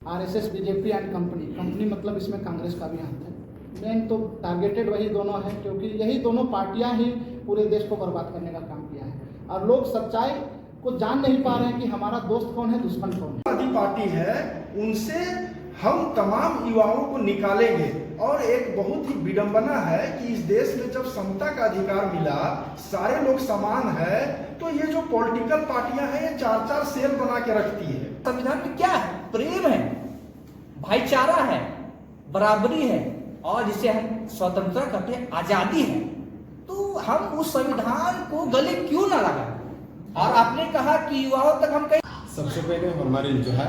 RSS BJP and company मतलब इसमें कांग्रेस का भी हाथ है। मेन तो टारगेटेड वही दोनों है, क्योंकि यही दोनों पार्टियां ही पूरे देश को बर्बाद करने का काम किया है और लोग सच्चाई को जान नहीं पा रहे हैं कि हमारा दोस्त कौन है, दुश्मन कौन है। आदि पार्टी है, उनसे हम तमाम युवाओं को निकालेंगे। और एक बहुत ही विडंबना है कि इस देश में जब समता का अधिकार मिला, सारे लोग समान है, तो ये जो पॉलिटिकल पार्टियां हैं ये चार चार सेल बना के रखती है। संविधान में क्या है? प्रेम है, भाईचारा है, बराबरी है और जिसे हम स्वतंत्रता कहते हैं, आजादी है। तो हम उस संविधान को गले क्यों ना लगाएं? और आपने कहा कि युवाओं तक हम कहीं सबसे पहले हमारे जो है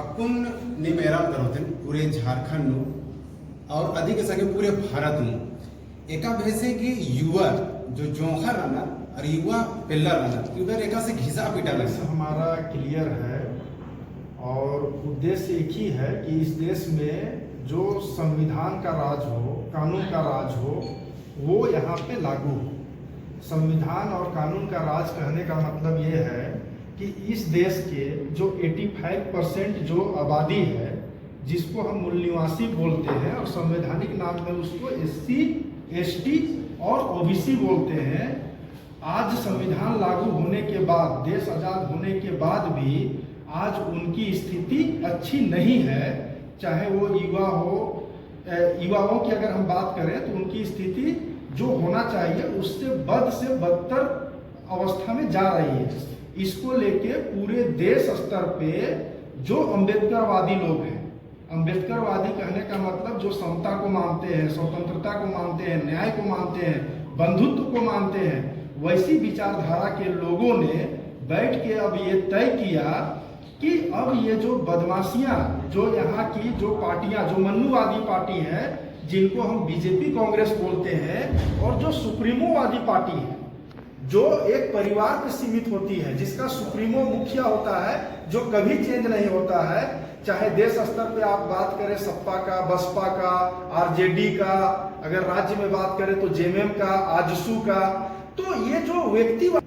अपुन निमेरा दरोतन पूरे झारखंड और अधिक संख्या पूरे भारत में एका भेसे कि युवा जो जोखा रहना और युवा पिल्ला रहना युवा एका से घिसा पीटा लगा। हमारा क्लियर है और उद्देश्य एक ही है कि इस देश में जो संविधान का राज हो, कानून का राज हो, वो यहाँ पे लागू हो। संविधान और कानून का राज कहने का मतलब ये है कि इस देश के जो 85% जो आबादी है, जिसको हम मूल निवासी बोलते हैं और संवैधानिक नाम में उसको SC, ST और OBC बोलते हैं, आज संविधान लागू होने के बाद, देश आजाद होने के बाद भी आज उनकी स्थिति अच्छी नहीं है। चाहे वो युवा हो, युवाओं की अगर हम बात करें तो उनकी स्थिति जो होना चाहिए उससे बद से बदतर अवस्था में जा रही है। इसको लेके पूरे देश स्तर पे जो अम्बेडकरवादी लोग हैं, अम्बेडकरवादी कहने का मतलब जो समता को मानते हैं, स्वतंत्रता को मानते हैं, न्याय को मानते हैं, बंधुत्व को मानते हैं, वैसी विचारधारा के लोगों ने बैठ के अब ये तय किया कि अब ये जो बदमाशियां, जो यहाँ की जो पार्टियां, जो मन्नूवादी पार्टी है, जिनको हम बीजेपी कांग्रेस बोलते हैं, और जो सुप्रीमोवादी पार्टी है, जो एक परिवार में सीमित होती है, जिसका सुप्रीमो मुखिया होता है, जो कभी चेंज नहीं होता है। चाहे देश स्तर पे आप बात करें सपा का, बसपा का, RJD का, अगर राज्य में बात करें तो JMM का, आजसू का। तो ये जो व्यक्ति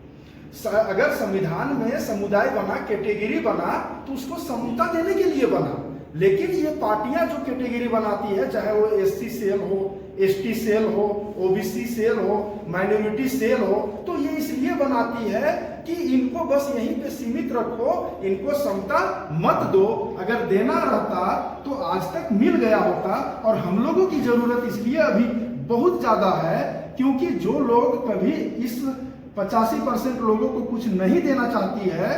अगर संविधान में समुदाय बना, कैटेगरी बना, तो उसको समता देने के लिए बना। लेकिन ये पार्टियां जो कैटेगरी बनाती है, चाहे वो SC सेल हो, ST सेल हो, OBC सेल हो, माइनॉरिटी सेल हो, तो ये इसलिए बनाती है कि इनको बस यहीं पे सीमित रखो, इनको समता मत दो। अगर देना रहता तो आज तक मिल गया होता। और हम लोगों की जरूरत इसलिए अभी बहुत ज्यादा है क्योंकि जो लोग कभी इस 85% लोगों को कुछ नहीं देना चाहती है,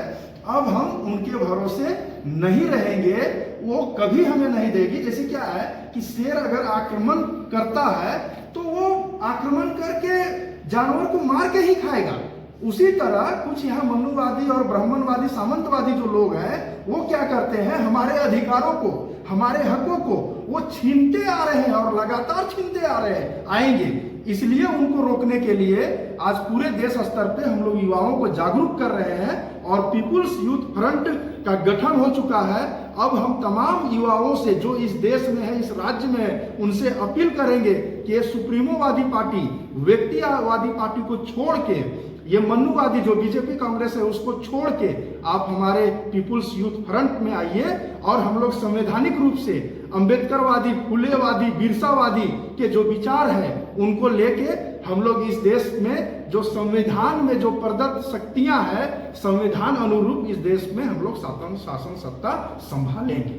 अब हम उनके भरोसे नहीं रहेंगे, वो कभी हमें नहीं देगी। जैसे क्या है कि शेर अगर आक्रमण करता है तो वो आक्रमण करके जानवर को मार के ही खाएगा। उसी तरह कुछ यहाँ मनुवादी और ब्राह्मणवादी, सामंतवादी जो लोग हैं, वो क्या करते हैं, हमारे अधिकारों को, हमारे हकों को वो छीनते आ रहे हैं और लगातार छीनते आ रहे हैं, आएंगे। इसलिए उनको रोकने के लिए आज पूरे देश स्तर पे हम लोग युवाओं को जागरूक कर रहे हैं और पीपुल्स यूथ फ्रंट का गठन हो चुका है। अब हम तमाम युवाओं से जो इस देश में है, इस राज्य में है, उनसे अपील करेंगे कि ये सुप्रीमोवादी पार्टी, व्यक्तिवादी पार्टी को छोड़ के, ये मन्नूवादी जो बीजेपी कांग्रेस है उसको छोड़ के आप हमारे पीपुल्स यूथ फ्रंट में आइए और हम लोग संवैधानिक रूप से अम्बेडकरवादी, फुलेवादी, बिरसावादी के जो विचार है उनको लेके हम लोग इस देश में जो संविधान में जो प्रदत्त शक्तियां हैं, संविधान अनुरूप इस देश में हम लोग शासन सत्ता संभालेंगे।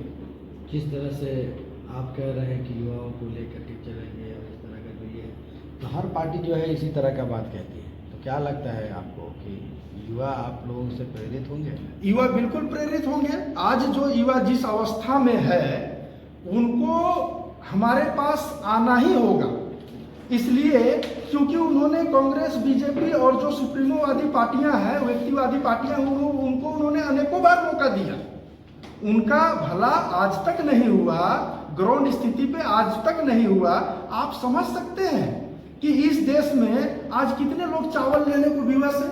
किस तरह से आप कह रहे हैं कि युवाओं को लेकर के चलेंगे और इस तरह का जो ये, तो हर पार्टी जो है इसी तरह का बात कहती है, तो क्या लगता है आपको कि युवा आप लोगों से प्रेरित होंगे? युवा बिल्कुल प्रेरित होंगे। आज जो युवा जिस अवस्था में है उनको हमारे पास आना ही होगा, इसलिए क्योंकि उन्होंने कांग्रेस, बीजेपी और जो सुप्रीमोवादी पार्टियां हैं, व्यक्तिवादी पार्टियां, उनको उन्होंने अनेकों बार मौका दिया, उनका भला आज तक नहीं हुआ, ग्राउंड स्थिति पे आज तक नहीं हुआ। आप समझ सकते हैं कि इस देश में आज कितने लोग चावल लेने को विवश है,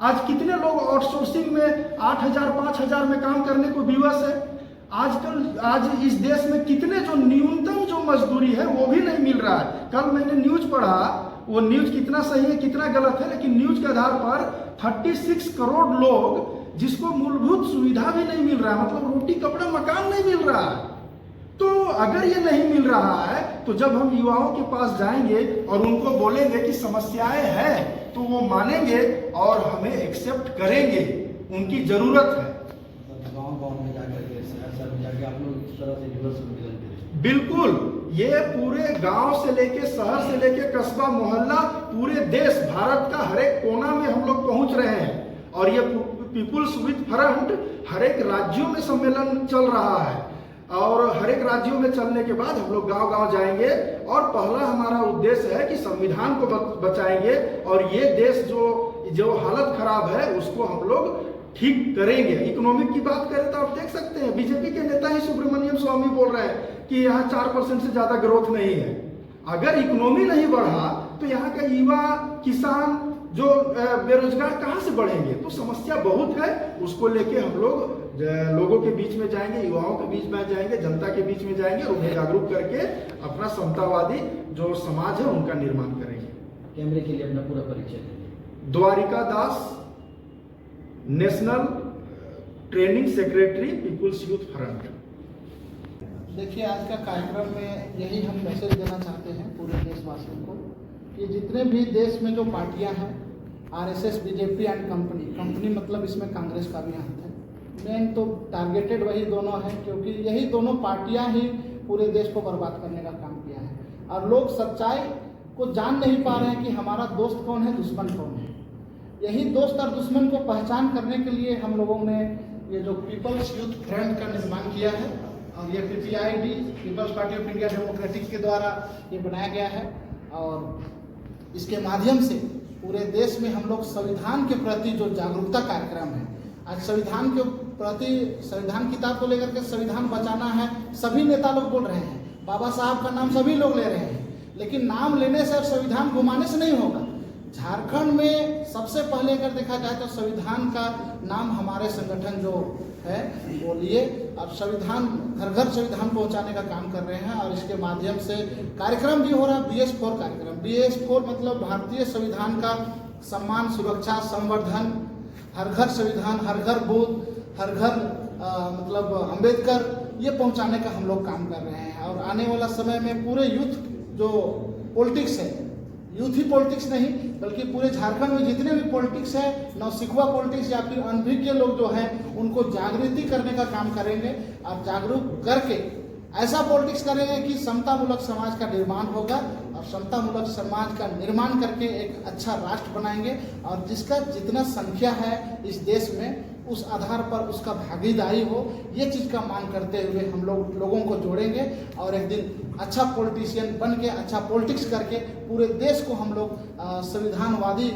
आज कितने लोग आउटसोर्सिंग में 8,000 5,000 में काम करने को विवश है। आज इस देश में कितने जो न्यूनतम जो मजदूरी है वो भी नहीं मिल रहा है। कल मैंने न्यूज पढ़ा, वो न्यूज कितना सही है कितना गलत है, लेकिन न्यूज के आधार पर 36 करोड़ लोग जिसको मूलभूत सुविधा भी नहीं मिल रहा, मतलब रोटी कपड़ा मकान नहीं मिल रहा है। तो अगर ये नहीं मिल रहा है तो जब हम युवाओं के पास जाएंगे और उनको बोलेंगे कि समस्याएं हैं तो वो मानेंगे और हमें एक्सेप्ट करेंगे, उनकी जरूरत है। गांव-गांव में जाकर के शहर में जाके आप लोग इस तरह से युवा सम्मेलन करें। बिल्कुल, ये पूरे गांव से लेके शहर से लेके कस्बा मोहल्ला पूरे देश भारत का हर एक कोना में हम लोग पहुंच रहे हैं और ये पीपुल्स विद फ्रंट हर एक राज्यों में सम्मेलन चल रहा है और हर एक राज्यों में चलने के बाद हम लोग गांव-गांव जाएंगे और पहला हमारा उद्देश्य है कि संविधान को बचाएंगे और ये देश जो हालत खराब है उसको हम लोग ठीक करेंगे। इकोनॉमिक की बात करें तो आप देख सकते हैं बीजेपी के नेता ही सुब्रमण्यम स्वामी बोल रहे हैं कि यहाँ 4% से ज्यादा ग्रोथ नहीं है। अगर इकोनॉमी नहीं बढ़ा तो यहाँ का युवा किसान जो बेरोजगार कहाँ से बढ़ेंगे? तो समस्या बहुत है, उसको लेके हम लोगों के बीच में जाएंगे, युवाओं के बीच में जाएंगे, जनता के बीच में जाएंगे और उन्हें जागरूक करके अपना समतावादी जो समाज है उनका निर्माण करेंगे। कैमरे के लिए अपना पूरा परिचय देंगे। Dwarika Das, national training secretary, people's youth front. देखिए, आज का कार्यक्रम में यही हम मैसेज देना चाहते हैं पूरे देशवासियों को कि जितने भी देश में जो पार्टियां हैं, आरएसएस, बीजेपी एंड कंपनी मतलब इसमें कांग्रेस का भी हाथ है। मेन तो टारगेटेड वही दोनों हैं क्योंकि यही दोनों पार्टियां ही पूरे देश को बर्बाद करने का काम किया है और लोग सच्चाई को जान नहीं पा रहे हैं कि हमारा दोस्त कौन है, दुश्मन कौन है। यही दोस्त और दुश्मन को पहचान करने के लिए हम लोगों ने ये जो पीपल्स यूथ फ्रंट का निर्माण किया है और ये PPID, people's party of India democratic के द्वारा ये बनाया गया है और इसके माध्यम से पूरे देश में हम लोग संविधान के प्रति जो जागरूकता कार्यक्रम है, आज संविधान के प्रति संविधान किताब को लेकर के संविधान बचाना है, सभी नेता लोग बोल रहे हैं, बाबा साहब का नाम सभी लोग ले रहे हैं, लेकिन नाम लेने से और संविधान घुमाने से नहीं होगा। झारखंड में सबसे पहले अगर देखा जाए तो संविधान का नाम हमारे संगठन जो है वो लिए और संविधान घर घर संविधान पहुंचाने का काम कर रहे हैं और इसके माध्यम से कार्यक्रम भी हो रहा है। BS4 कार्यक्रम, BS4 मतलब भारतीय संविधान का सम्मान, सुरक्षा, संवर्धन, हर घर संविधान, हर घर बूथ, हर घर मतलब अंबेडकर, ये पहुंचाने का हम लोग काम कर रहे हैं और आने वाला समय में पूरे यूथ जो पॉलिटिक्स है, यूथ ही पॉलिटिक्स नहीं बल्कि पूरे झारखंड में जितने भी पॉलिटिक्स है, नौसिखुआ पॉलिटिक्स या फिर अनभिज्ञ लोग जो हैं उनको जागृति करने का काम करेंगे और जागरूक करके ऐसा पॉलिटिक्स करेंगे कि समतामूलक समाज का निर्माण होगा और समतामूलक समाज का निर्माण करके एक अच्छा राष्ट्र बनाएंगे और जिसका जितना संख्या है इस देश में उस आधार पर उसका भागीदारी हो, ये चीज़ का मांग करते हुए हम लोगों को जोड़ेंगे और एक दिन अच्छा पॉलिटिशियन बन के, अच्छा पॉलिटिक्स करके पूरे देश को हम लोग संविधानवादी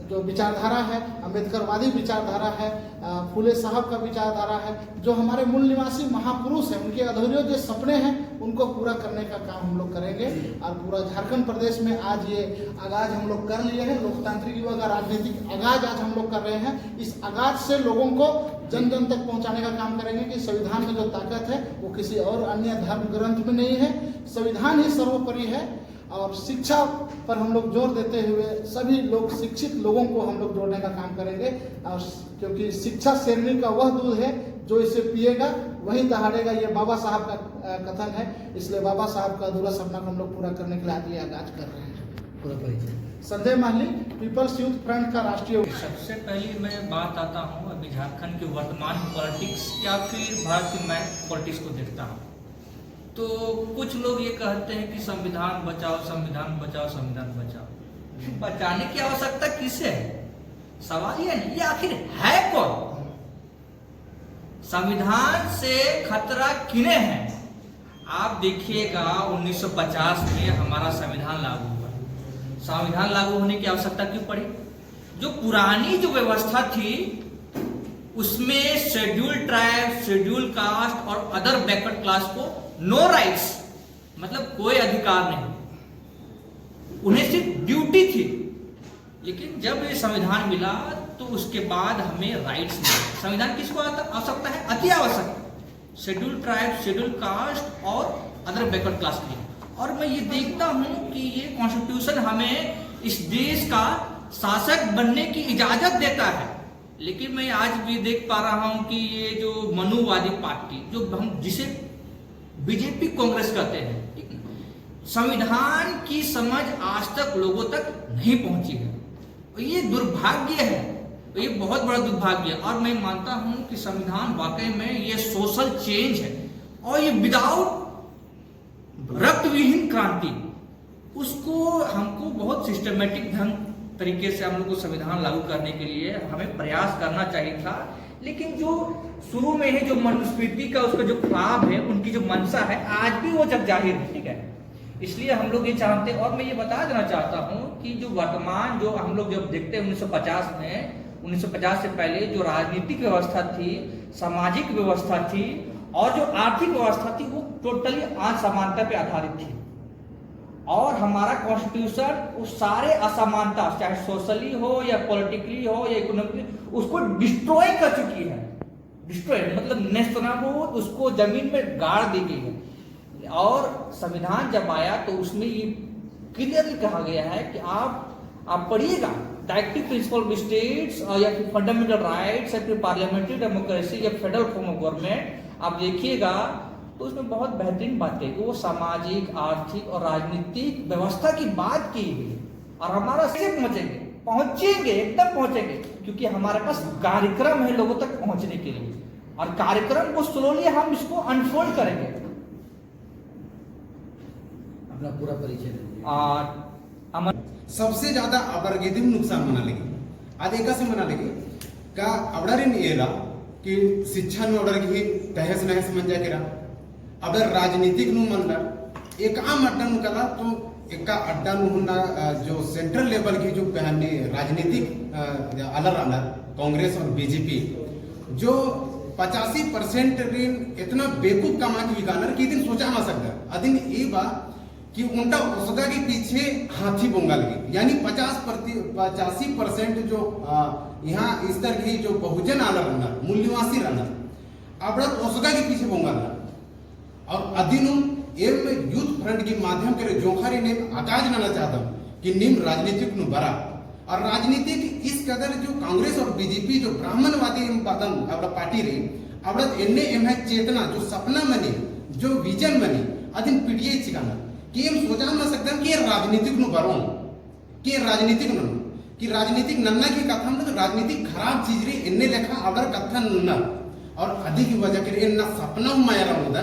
जो विचारधारा है, अम्बेडकरवादी विचारधारा है, फुले साहब का विचारधारा है, जो हमारे मूल निवासी महापुरुष हैं, उनके अधूरे जो सपने हैं उनको पूरा करने का काम हम लोग करेंगे और पूरा झारखंड प्रदेश में आज ये आगाज हम लोग कर लिए हैं। लोकतांत्रिक युवा का राजनीतिक आगाज आज हम लोग कर रहे हैं। इस आगाज से लोगों को जन जन तक पहुंचाने का काम करेंगे कि संविधान में जो ताकत है वो किसी और अन्य धर्म ग्रंथ में नहीं है, संविधान ही सर्वोपरि है और शिक्षा पर हम लोग जोर देते हुए सभी लोग शिक्षित लोगों को हम लोग जोड़ने का काम करेंगे और क्योंकि शिक्षा शेरनी का वह दूध है जो इसे पिएगा वही दहाड़ेगा, ये बाबा साहब का कथन है। इसलिए बाबा साहब का अधूरा सपना को हम लोग पूरा करने के लिए आज ये आगाज कर रहे हैं। पूरा परिचय। Sanjay Mahuli, peoples youth front का राष्ट्रीय। सबसे पहले मैं बात आता हूँ अभी झारखंड के वर्तमान पॉलिटिक्स या फिर भारत की मैं पॉलिटिक्स को देखता हूँ तो कुछ लोग ये कहते हैं कि संविधान बचाओ, संविधान बचाओ, संविधान बचाओ। बचाने की आवश्यकता किसे है? सवाल ये नहीं, ये आखिर है कौन? संविधान से खतरा किन्हें है? आप देखिएगा 1950 में हमारा संविधान लागू हुआ। संविधान लागू होने की आवश्यकता क्यों पड़ी? जो पुरानी जो व्यवस्था थी उसमें शेड्यूल ट्राइब, शेड्यूल कास्ट और अदर बैकवर्ड क्लास को नो राइट्स, मतलब कोई अधिकार नहीं, उन्हें सिर्फ ड्यूटी थी। लेकिन जब ये संविधान मिला तो उसके बाद हमें राइट्स मिले। संविधान किसको आवश्यकता है? अति आवश्यक, शेड्यूल ट्राइब, शेड्यूल कास्ट और अदर बैकवर्ड क्लास के लिए। और मैं ये देखता हूं कि ये कॉन्स्टिट्यूशन हमें इस देश का शासक बनने की इजाजत देता है। लेकिन मैं आज भी देख पा रहा हूं कि ये जो मनुवादी पार्टी, जो हम जिसे बीजेपी कांग्रेस कहते हैं, ठीक है, संविधान की समझ आज तक लोगों तक नहीं पहुंची है। और ये दुर्भाग्य है, ये बहुत बड़ा दुर्भाग्य है। और मैं मानता हूं कि संविधान वाकई में ये सोशल चेंज है, और ये विदाउट रक्त विहीन क्रांति, उसको हमको बहुत सिस्टमेटिक ढंग तरीके से हम लोग को संविधान लागू करने के लिए हमें प्रयास करना चाहिए था। लेकिन जो शुरू में ही जो मनुस्मृति का उसका जो ख्वाब है, उनकी जो मंशा है, आज भी वो जग जाहिर है, ठीक है। इसलिए हम लोग ये चाहते हैं, और मैं ये बता देना चाहता हूं कि जो वर्तमान जो हम लोग जब देखते हैं 1950 में, 1950 से पहले जो राजनीतिक व्यवस्था थी, सामाजिक व्यवस्था थी और जो आर्थिक व्यवस्था थी, वो टोटली असमानता पे आधारित थी। और हमारा कॉन्स्टिट्यूशन उस सारे असमानता, चाहे सोशली हो या पॉलिटिकली हो या इकोनॉमिकली, उसको डिस्ट्रॉय कर चुकी है। डिस्ट्रॉय मतलब नेस्तनाबूद, उसको जमीन में गाड़ दी गई है। और संविधान जब आया तो उसमें ये क्लियरली कहा गया है कि आप पढ़िएगा, डायरेक्टिव प्रिंसिपल ऑफ स्टेट्स या फिर फंडामेंटल राइट्स या फिर पार्लियामेंट्री डेमोक्रेसी या फेडरल फॉर्म ऑफ गवर्नमेंट, आप देखिएगा तो उसमें बहुत बेहतरीन बातें कि वो सामाजिक, आर्थिक और राजनीतिक व्यवस्था की बात की गई। और हमारा से पहुंचेंगे, एकदम पहुंचेंगे, क्योंकि हमारे पास कार्यक्रम है लोगों तक पहुंचने के लिए, और कार्यक्रम को स्लोली हम इसको अनफोल्ड करेंगे। अपना पूरा परिचय दीजिए। और सबसे ज्यादा अबरगिदिम नुकसान मना लेगी आज एका से मना लेगी का अवडरिन एला कि शिक्षा नु अवडर की तहस नहस मन जा केरा अबर राजनीतिक नु मनला एक आम अड्डा नु कला तो एका अड्डा नु हुना जो सेंट्रल लेवल की जो पहने राजनीतिक अलर अलर कांग्रेस और बीजेपी जो 85% रिन इतना बेवकूफ कमा की गानर की दिन सोचा ना सकता अदिन ये बा कि उनका उसका के पीछे हाथी बोंगा लगी, यानी 85% जो यहाँ इस तरह की जो बहुजन आला रनर मूल्यवासी रनर अब उसका के पीछे बोंगा रहा। और अदिनु एम यूथ फ्रंट के माध्यम के जोखारी ने आकाज नाना चाहता कि निम राजनीतिक नु बरा और राजनीतिक इस कदर जो कांग्रेस और बीजेपी जो ब्राह्मणवादी बादन अब पार्टी रे अब एन्ने एम है चेतना जो सपना मनी जो विजन मनी अदिन पीटीए चिकाना कि हम सोचा ना सकते हैं कि ये राजनीतिक नु बरो कि राजनीतिक नु कि राजनीतिक नन्ना की कथा में राजनीतिक खराब चीज रे इन्ने लेखा अगर कथा नन्ना और अधिक वजह के इन्ना सपना मायरा होता